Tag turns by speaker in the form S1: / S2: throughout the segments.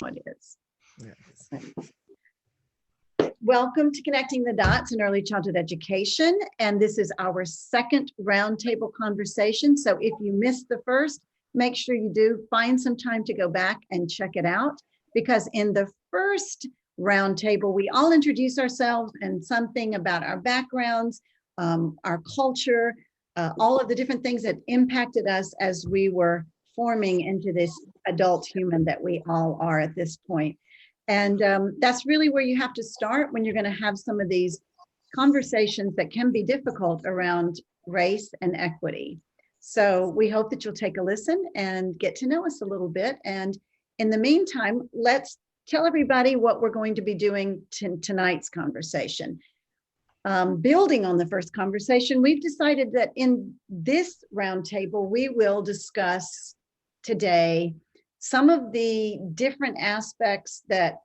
S1: What is?
S2: Yes.
S1: Welcome to Connecting the Dots in Early Childhood Education. And this is our second roundtable conversation. So if you missed the first, make sure you do find some time to go back and check it out. Because in the first roundtable, we all introduce ourselves and something about our backgrounds, our culture, all of the different things that impacted us as we were forming into this adult human that we all are at this point. And that's really where you have to start when you're going to have some of these conversations that can be difficult around race and equity. So we hope that you'll take a listen and get to know us a little bit. And in the meantime, let's tell everybody what we're going to be doing tonight's conversation. Building on the first conversation, we've decided that in this roundtable, we will discuss today some of the different aspects that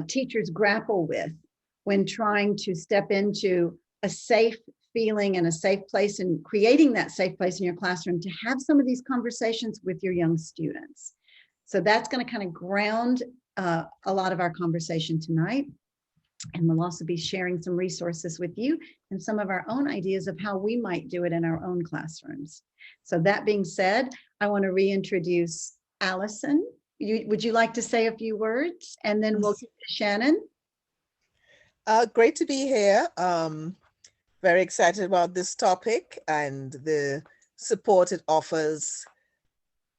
S1: teachers grapple with when trying to step into a safe feeling and a safe place and creating that safe place in your classroom to have some of these conversations with your young students. So that's going to kind of ground a lot of our conversation tonight. And we'll also be sharing some resources with you and some of our own ideas of how we might do it in our own classrooms. So that being said, I want to reintroduce Allison. Would you like to say a few words? And then we'll get to Shannon.
S2: Great to be here. Very excited about this topic and the support it offers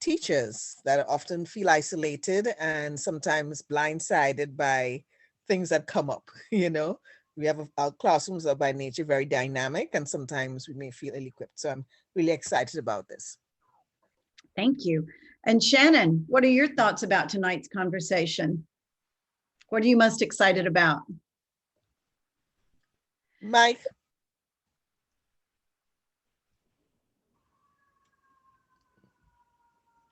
S2: teachers that often feel isolated and sometimes blindsided by things that come up. You know, we have our classrooms are by nature very dynamic, and sometimes we may feel ill-equipped. So I'm really excited about this.
S1: Thank you. And Shannon, what are your thoughts about tonight's conversation? What are you most excited about?
S2: Mike.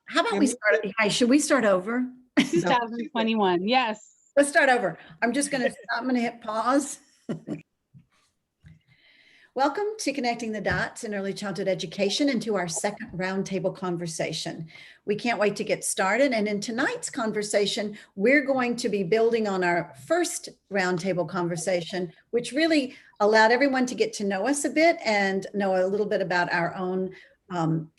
S1: How about we start? Hi, should we start over?
S3: 2021, yes.
S1: Let's start over. I'm going to hit pause. Welcome to Connecting the Dots in Early Childhood Education and to our second roundtable conversation. We can't wait to get started. And in tonight's conversation, we're going to be building on our first roundtable conversation, which really allowed everyone to get to know us a bit and know a little bit about our own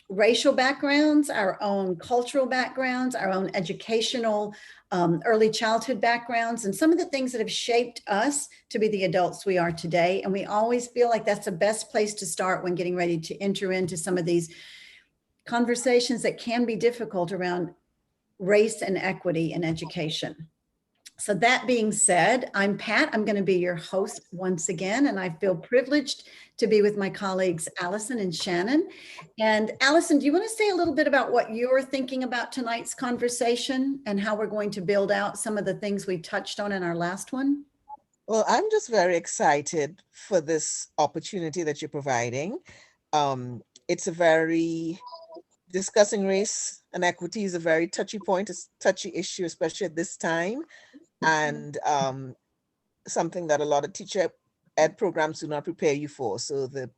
S1: racial backgrounds, our own cultural backgrounds, our own educational early childhood backgrounds, and some of the things that have shaped us to be the adults we are today. And we always feel like that's the best place to start when getting ready to enter into some of these conversations that can be difficult around race and equity in education. So that being said, I'm Pat. I'm going to be your host once again, and I feel privileged to be with my colleagues, Allison and Shannon. And Allison, do you want to say a little bit about what you're thinking about tonight's conversation and how we're going to build out some of the things we touched on in our last one?
S2: Well, I'm just very excited for this opportunity that you're providing. It's a very, discussing race and equity is a very touchy point, it's a touchy issue, especially at this time. And something that a lot of teacher ed programs do not prepare you for. So the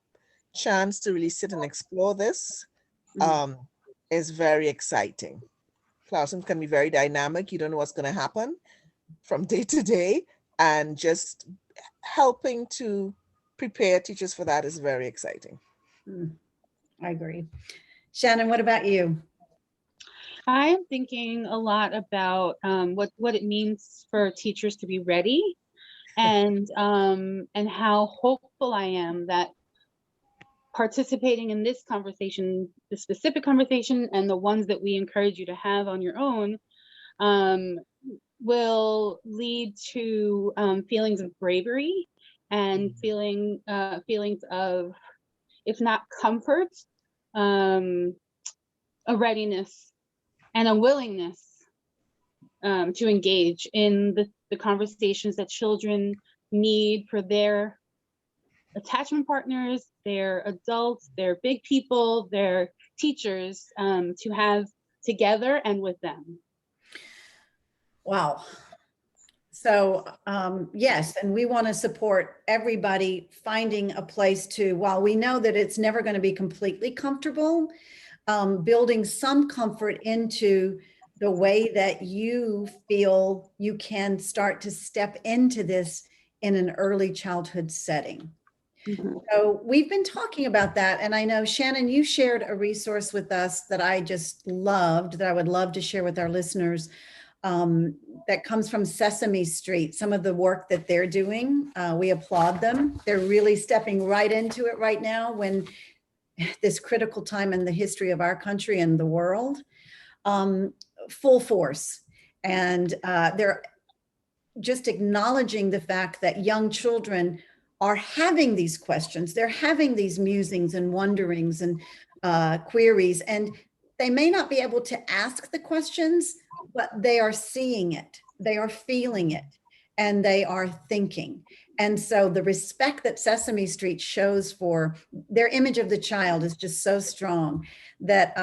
S2: chance to really sit and explore this is very exciting. Classroom can be very dynamic. You don't know what's going to happen from day to day, and just helping to prepare teachers for that is very exciting.
S1: I agree. Shannon, what about you?
S3: I am thinking a lot about what it means for teachers to be ready, and how hopeful I am that participating in this conversation, the specific conversation, and the ones that we encourage you to have on your own, will lead to feelings of bravery and feelings of, if not comfort, a readiness and a willingness to engage in the conversations that children need for their attachment partners, their adults, their big people, their teachers, to have together and with them.
S1: Wow. So yes, and we want to support everybody finding a place to, while we know that it's never going to be completely comfortable, building some comfort into the way that you feel you can start to step into this in an early childhood setting.
S3: Mhm.
S1: So we've been talking about that. And I know, Shannon, you shared a resource with us that I just loved, that I would love to share with our listeners, that comes from Sesame Street. Some of the work that they're doing, we applaud them. They're really stepping right into it right now when this critical time in the history of our country and the world, full force. And they're just acknowledging the fact that young children are having these questions. They're having these musings and wonderings and queries, and they may not be able to ask the questions, but they are seeing it, they are feeling it, and they are thinking. And so the respect that Sesame Street shows for their image of the child is just so strong that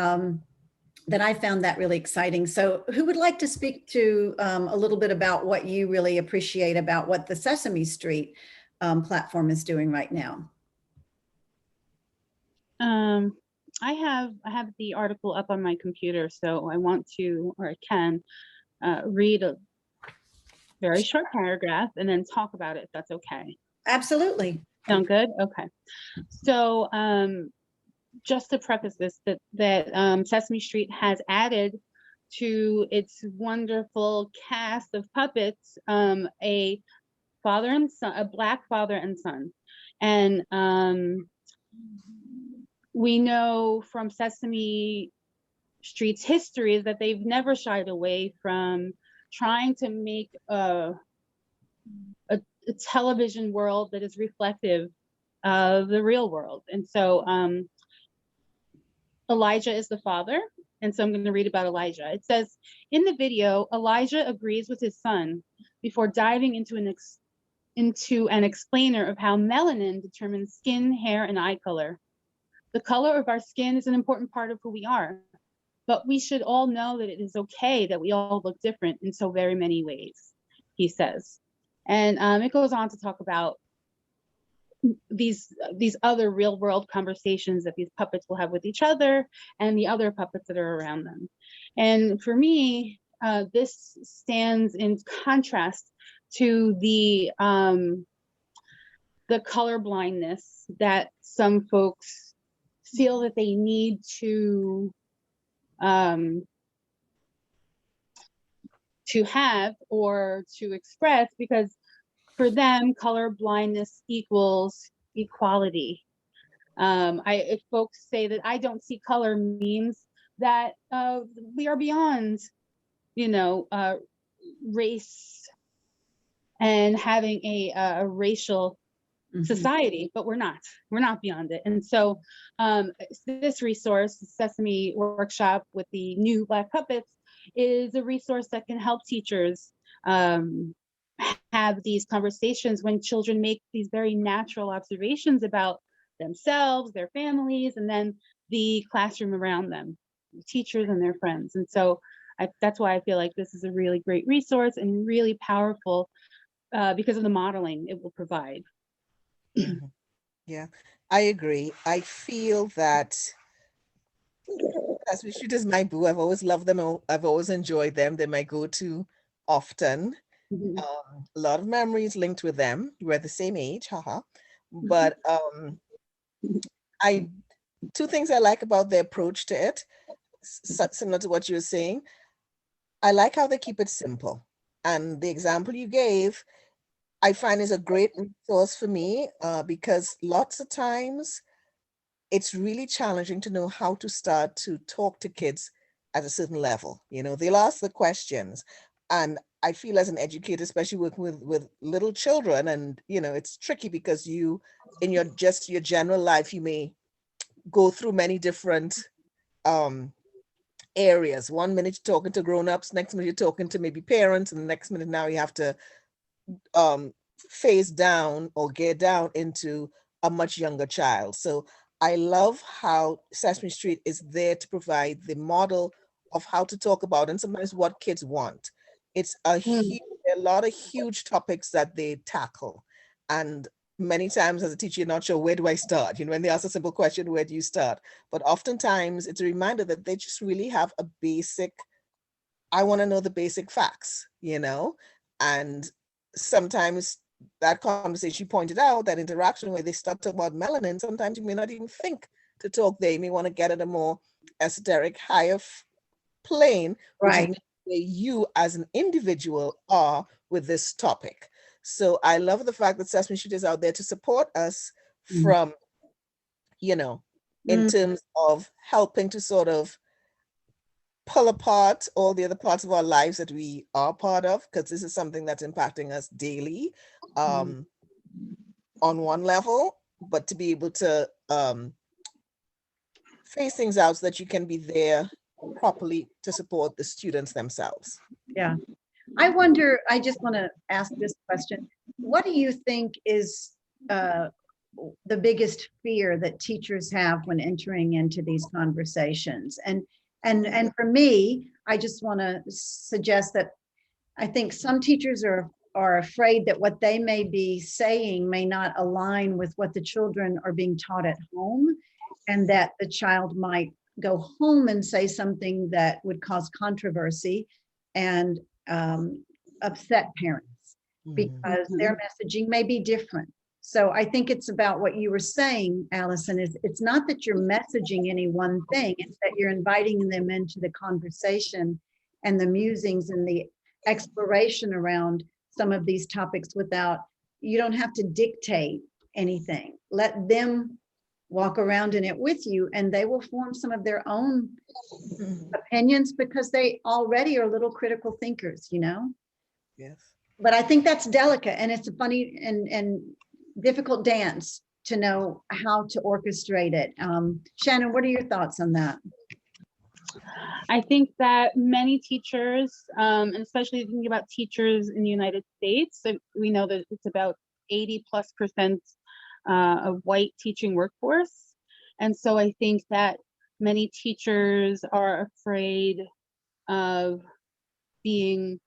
S1: that I found that really exciting. So who would like to speak to a little bit about what you really appreciate about what the Sesame Street platform is doing right now?
S3: I have the article up on my computer, so I want to, or I can, read a very short paragraph and then talk about it, if that's okay.
S1: Absolutely.
S3: Sound good? Okay. So just to preface this, that Sesame Street has added to its wonderful cast of puppets a father and son, a Black father and son. And we know from Sesame Street's history is that they've never shied away from trying to make a television world that is reflective of the real world. And so Elijah is the father. And so I'm going to read about Elijah. It says, in the video, Elijah agrees with his son before diving into an explainer of how melanin determines skin, hair, and eye color. The color of our skin is an important part of who we are, but we should all know that it is okay that we all look different in so very many ways, he says. And it goes on to talk about these other real world conversations that these puppets will have with each other and the other puppets that are around them. And for me, this stands in contrast to the color blindness that some folks feel that they need to have or to express, because for them, color blindness equals equality. If folks say that I don't see color means that we are beyond, race and having a racial society, but we're not beyond it. And so this resource, Sesame Workshop with the new Black puppets, is a resource that can help teachers have these conversations when children make these very natural observations about themselves, their families, and then the classroom around them, the teachers and their friends. And so that's why I feel like this is a really great resource and really powerful because of the modeling it will provide.
S2: Mhm. Yeah, I agree. I feel that Sesame Street is my boo. I've always loved them. I've always enjoyed them. They're my go-to often.
S3: Mhm.
S2: A lot of memories linked with them. We're the same age, haha. But two things I like about their approach to it, similar to what you were saying. I like how they keep it simple. And the example you gave, I find is a great resource for me because lots of times it's really challenging to know how to start to talk to kids at a certain level. They'll ask the questions. And I feel as an educator, especially working with little children, and it's tricky because you, in your general life, you may go through many different areas. 1 minute you're talking to grown-ups, next minute you're talking to maybe parents, and the next minute now you have to phase down or get down into a much younger child. So I love how Sesame Street is there to provide the model of how to talk about and sometimes what kids want. It's a lot of huge topics that they tackle. And many times as a teacher, you're not sure, where do I start? When they ask a simple question, where do you start? But oftentimes it's a reminder that they just really have a basic I want to know the basic facts, and sometimes that conversation you pointed out, that interaction where they start talking about melanin, sometimes you may not even think to talk there. You may want to get at a more esoteric, higher plane, which is
S1: Right.
S2: where you as an individual are with this topic. So I love the fact that Sesame Street is out there to support us
S1: Mm.
S2: from, in
S1: Mm.
S2: terms of helping to sort of pull apart all the other parts of our lives that we are part of, because this is something that's impacting us daily, on one level, but to be able to phase things out so that you can be there properly to support the students themselves.
S1: Yeah. I wonder, I just want to ask this question. What do you think is the biggest fear that teachers have when entering into these conversations? And for me, I just want to suggest that I think some teachers are afraid that what they may be saying may not align with what the children are being taught at home, and that the child might go home and say something that would cause controversy and upset parents because their messaging may be different. So I think it's about what you were saying, Allison, is it's not that you're messaging any one thing, it's that you're inviting them into the conversation and the musings and the exploration around some of these topics without, you don't have to dictate anything. Let them walk around in it with you and they will form some of their own opinions because they already are little critical thinkers,
S2: Yes.
S1: But I think that's delicate and it's a funny and difficult dance to know how to orchestrate it. Shannon, what are your thoughts on that?
S3: I think that many teachers, and especially thinking about teachers in the United States, we know that it's about 80+% of white teaching workforce. And so I think that many teachers are afraid of being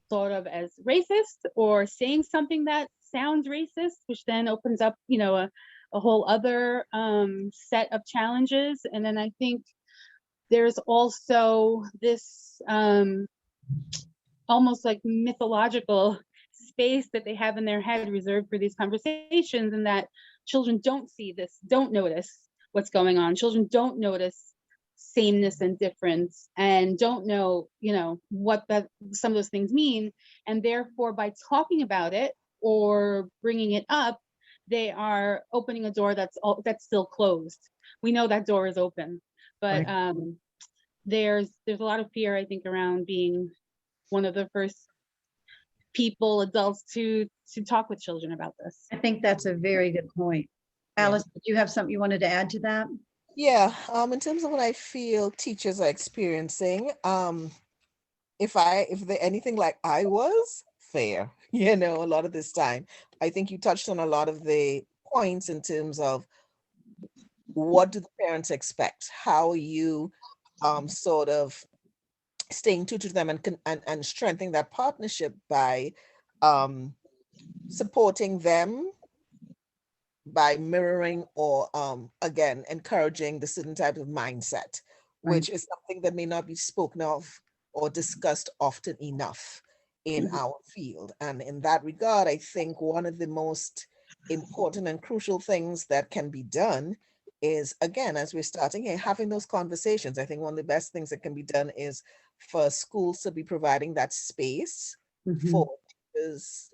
S3: thought of as racist or saying something that sounds racist, which then opens up, a whole other set of challenges. And then I think there's also this almost like mythological space that they have in their head reserved for these conversations, and that children don't see this, don't notice what's going on. Children don't notice sameness and difference and don't know, what some of those things mean. And therefore, by talking about it or bringing it up, they are opening a door that's still closed. We know that door is open, but
S1: Right.
S3: there's a lot of fear, I think, around being one of the first adults to talk with children about this.
S1: I think that's a very good point.
S2: Yeah.
S1: Alice, do you have something you wanted to add to that?
S2: Yeah, in terms of what I feel teachers are experiencing, if they're anything like I was, fair, a lot of this time. I think you touched on a lot of the points in terms of what do the parents expect? How you sort of staying true to them and strengthening that partnership by supporting them, by mirroring or again encouraging the certain type of mindset, which is something that may not be spoken of or discussed often enough in our field. And in that regard, I think one of the most important and crucial things that can be done is, again, as we're starting here, having those conversations. I think one of the best things that can be done is for schools to be providing that space for teachers,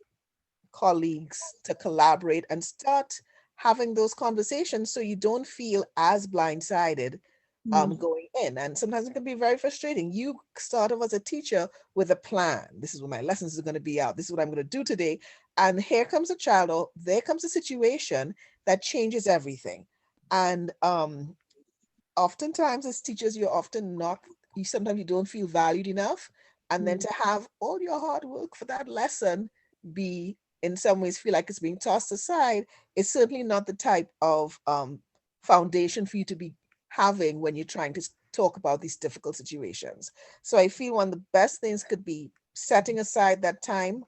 S2: colleagues to collaborate and start having those conversations so you don't feel as blindsided going in. And sometimes it can be very frustrating. You start off as a teacher with a plan. This is what my lessons are going to be out. This is what I'm going to do today. And here comes a child, or there comes a situation that changes everything. And oftentimes as teachers, sometimes you don't feel valued enough. And then to have all your hard work for that lesson be in some ways feel like it's being tossed aside, is certainly not the type of foundation for you to be having when you're trying to talk about these difficult situations. So I feel one of the best things could be setting aside that time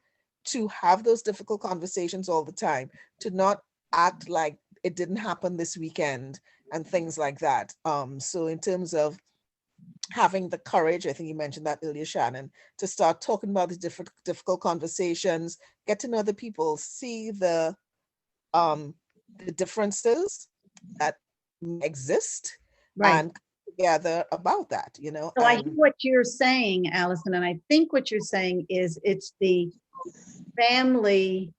S2: to have those difficult conversations all the time, to not act like it didn't happen this weekend and things like that. So in terms of having the courage, I think you mentioned that earlier, Shannon, to start talking about the different difficult conversations, get to know the people, see the differences that exist,
S1: Right.
S2: and come together about that, you know.
S1: So I hear
S2: And
S1: what you're saying, Allison, and I think what you're saying is it's the family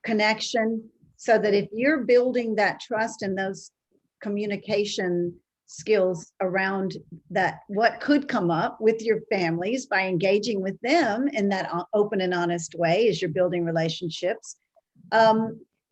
S1: connection, so that if you're building that trust and those communication skills around that, what could come up with your families by engaging with them in that open and honest way as you're building relationships,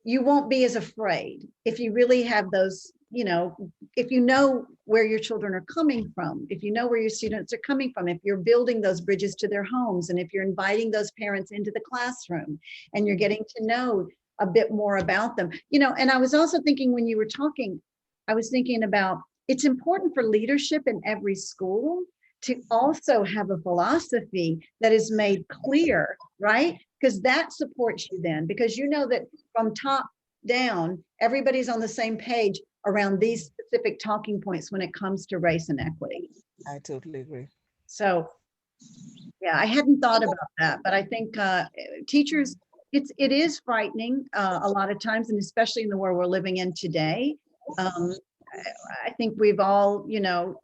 S1: you won't be as afraid if you really have those, you know, if you know where your children are coming from, if you know where your students are coming from, if you're building those bridges to their homes, and if you're inviting those parents into the classroom and you're getting to know a bit more about them, you know. And I was also thinking when you were talking, I was thinking about, it's important for leadership in every school to also have a philosophy that is made clear, right? Because that supports you then, because you know that from top down, everybody's on the same page around these specific talking points when it comes to race and equity.
S2: I totally agree.
S1: So, yeah, I hadn't thought about that, but I think teachers, it is frightening a lot of times, and especially in the world we're living in today. I think we've all, you know,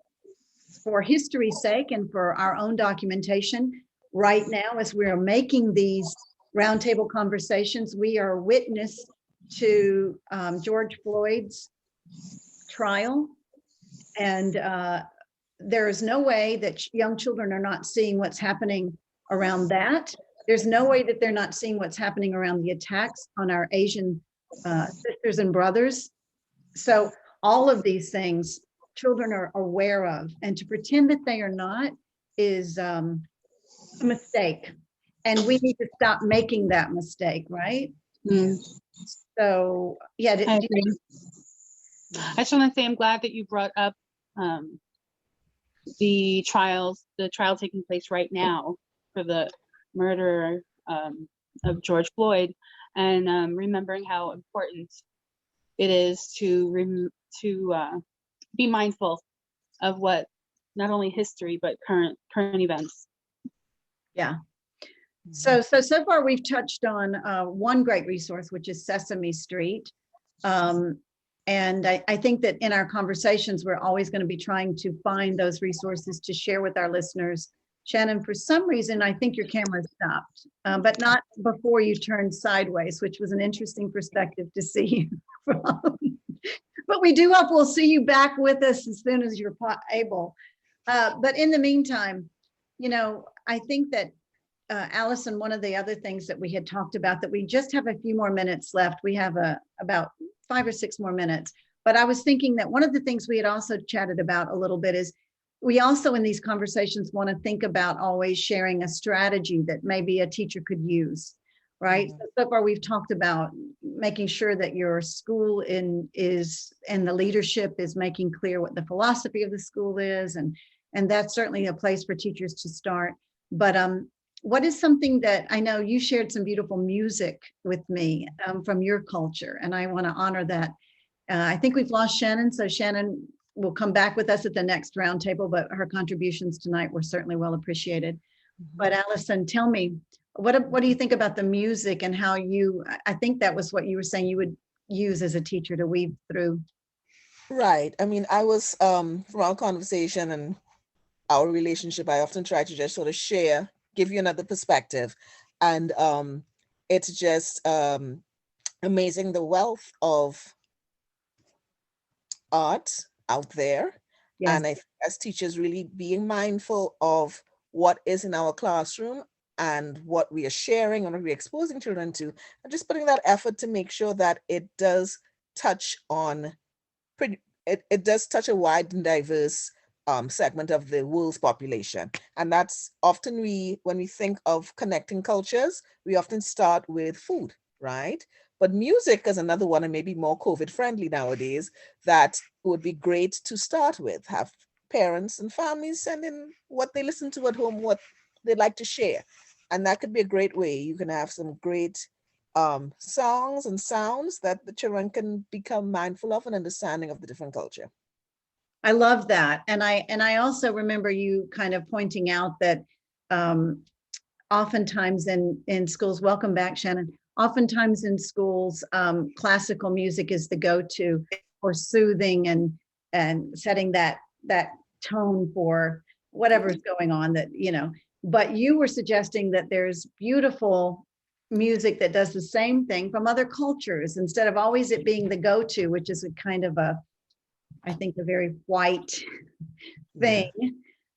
S1: for history's sake and for our own documentation, right now, as we're making these roundtable conversations, we are witness to George Floyd's trial. And there is no way that young children are not seeing what's happening around that. There's no way that they're not seeing what's happening around the attacks on our Asian sisters and brothers. So all of these things children are aware of, and to pretend that they are not is a mistake. And we need to stop making that mistake, right?
S3: Mm,
S1: So, yeah.
S3: I agree. I just want to say I'm glad that you brought up the trial taking place right now for the murder of George Floyd, and remembering how important it is to be mindful of what not only history but current events.
S1: Yeah. So far we've touched on one great resource, which is Sesame Street. And I think that in our conversations, we're always going to be trying to find those resources to share with our listeners. Shannon, for some reason, I think your camera stopped, but not before you turned sideways, which was an interesting perspective to see. But we do hope we'll see you back with us as soon as you're able. But in the meantime, you know, I think that Allison, one of the other things that we had talked about, that we just have a few more minutes left. We have about 5 or 6 more minutes. But I was thinking that one of the things we had also chatted about a little bit is we also in these conversations want to think about always sharing a strategy that maybe a teacher could use, right?
S2: Mhm.
S1: So far we've talked about making sure that your school and the leadership is making clear what the philosophy of the school is, and that's certainly a place for teachers to start. But what is something that, I know you shared some beautiful music with me from your culture, and I want to honor that. I think we've lost Shannon, so Shannon will come back with us at the next roundtable, but her contributions tonight were certainly well appreciated. But Allison, tell me, what do you think about the music and how I think that was what you were saying you would use as a teacher to weave through.
S2: Right. I mean, I was from our conversation and our relationship, I often try to just sort of share, give you another perspective. And it's just amazing the wealth of art out there.
S1: Yes.
S2: And I think as teachers, really being mindful of what is in our classroom and what we are sharing and what we're exposing children to, and just putting that effort to make sure that it does touch on it does touch a wide and diverse segment of the world's population. And that's often when we think of connecting cultures, we often start with food, right? But music is another one, and maybe more COVID friendly nowadays, that would be great to start with. Have parents and families send in what they listen to at home, what they like to share. And that could be a great way. You can have some great songs and sounds that the children can become mindful of and understanding of the different culture.
S1: I love that. And I also remember you kind of pointing out that oftentimes in schools, welcome back, Shannon. Oftentimes in schools, classical music is the go-to for soothing and setting that tone for whatever's going on that, but you were suggesting that there's beautiful music that does the same thing from other cultures instead of always it being the go-to, which is a kind of I think a very white thing.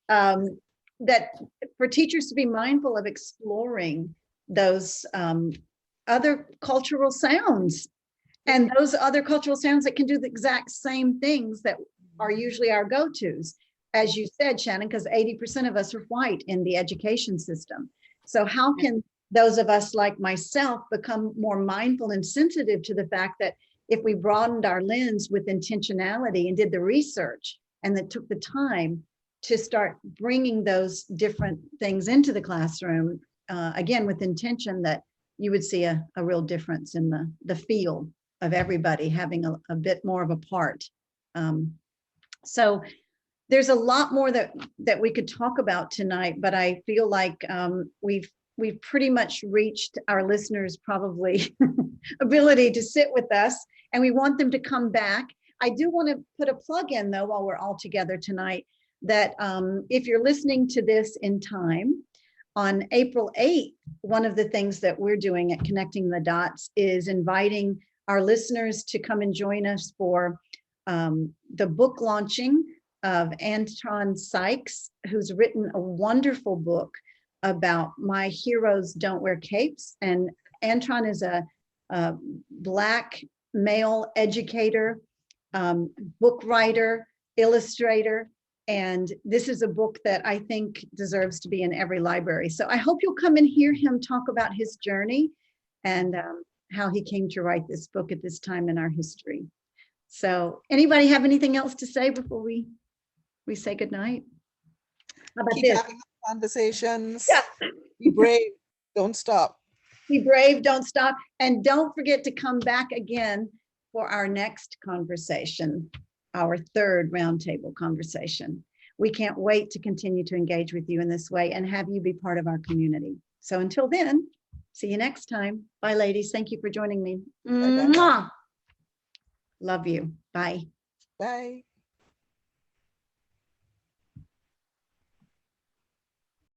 S1: That for teachers to be mindful of exploring those other cultural sounds and those other cultural sounds that can do the exact same things that are usually our go-tos, as you said, Shannon, because 80% of us are white in the education system. So how can those of us like myself become more mindful and sensitive to the fact that if we broadened our lens with intentionality and did the research and that took the time to start bringing those different things into the classroom, again, with intention, that you would see a real difference in the feel of everybody having a bit more of a part. So there's a lot more that we could talk about tonight, but I feel like we've pretty much reached our listeners' probably ability to sit with us, and we want them to come back. I do want to put a plug in though, while we're all together tonight, that if you're listening to this in time, on April 8th, one of the things that we're doing at Connecting the Dots is inviting our listeners to come and join us for the book launching of Antron Sykes, who's written a wonderful book about My Heroes Don't Wear Capes. And Antron is a Black male educator, book writer, illustrator. And this is a book that I think deserves to be in every library. So I hope you'll come and hear him talk about his journey and how he came to write this book at this time in our history. So anybody have anything else to say before we say goodnight? How about
S2: Keep
S1: this?
S2: having conversations.
S1: Yeah.
S2: Be brave. Don't stop.
S1: Be brave, don't stop. And don't forget to come back again for our next conversation, our third roundtable conversation. We can't wait to continue to engage with you in this way and have you be part of our community. So until then, see you next time. Bye, ladies. Thank you for joining me.
S2: Bye-bye.
S1: Mwah. Love you. Bye.
S2: Bye.